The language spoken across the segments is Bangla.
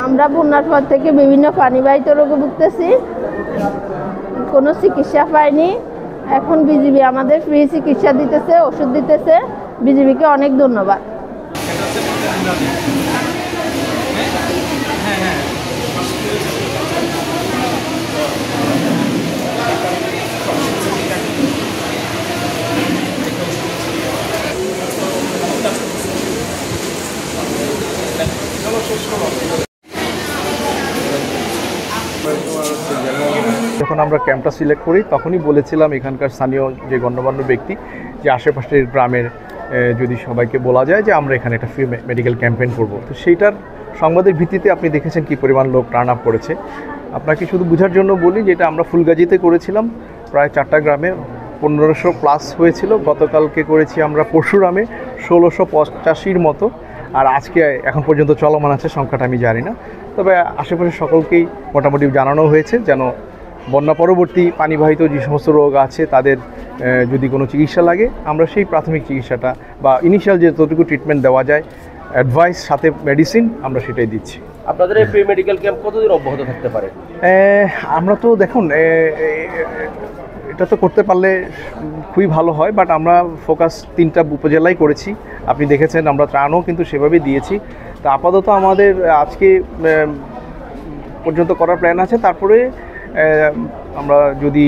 আমরা বন্যার পর থেকে বিভিন্ন পানিবাহিত রোগে ভুগতেছি, কোনো চিকিৎসা পাইনি। এখন বিজিবি আমাদের ফ্রি চিকিৎসা দিতেছে, ওষুধ দিতেছে। বিজিবিকে অনেক ধন্যবাদ। যখন আমরা ক্যাম্পটা সিলেক্ট করি তখনই বলেছিলাম এখানকার স্থানীয় যে গণ্যমান্য ব্যক্তি যে আশেপাশের গ্রামের যদি সবাইকে বলা যায় যে আমরা এখানে একটা ফ্রি মেডিকেল ক্যাম্পেইন করব, তো সেইটার সংবাদের ভিত্তিতে আপনি দেখেছেন কি পরিমাণ লোক টার্ন আপ করেছে। আপনাকে শুধু বোঝার জন্য বলি যেটা আমরা ফুলগাজীতে করেছিলাম, প্রায় 4টা গ্রামে 1500 প্লাস হয়েছিল। গতকালকে করেছি আমরা পরশুরামে 1685-র মতো, আর আজকে এখন পর্যন্ত চলমান আছে, সংখ্যাটা আমি জানি না। তবে আশেপাশে সকলকেই মোটামুটি জানানো হয়েছে যেন বন্যা পরবর্তী পানিবাহিত যে সমস্ত রোগ আছে তাদের যদি কোনো চিকিৎসা লাগে আমরা সেই প্রাথমিক চিকিৎসাটা বা ইনিশিয়াল যে যতটুকু ট্রিটমেন্ট দেওয়া যায়, অ্যাডভাইস সাথে মেডিসিন, আমরা সেটাই দিচ্ছি। আপনাদের এই প্রি মেডিকেল ক্যাম্প কতদিন অব্যাহত থাকতে পারে? আমরা তো দেখুন এটা তো করতে পারলে খুবই ভালো হয়, বাট আমরা ফোকাস 3টা উপজেলায় করেছি। আপনি দেখেছেন আমরা ত্রাণও কিন্তু সেভাবেই দিয়েছি। তা আপাতত আমাদের আজকে পর্যন্ত করার প্ল্যান আছে, তারপরে আমরা যদি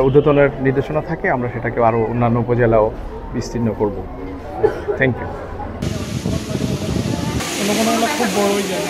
ঊর্ধ্বতনের নির্দেশনা থাকে আমরা সেটাকে আরও অন্যান্য উপজেলাও বিস্তীর্ণ করব। Thank you. খুব বড় হয়ে যায়।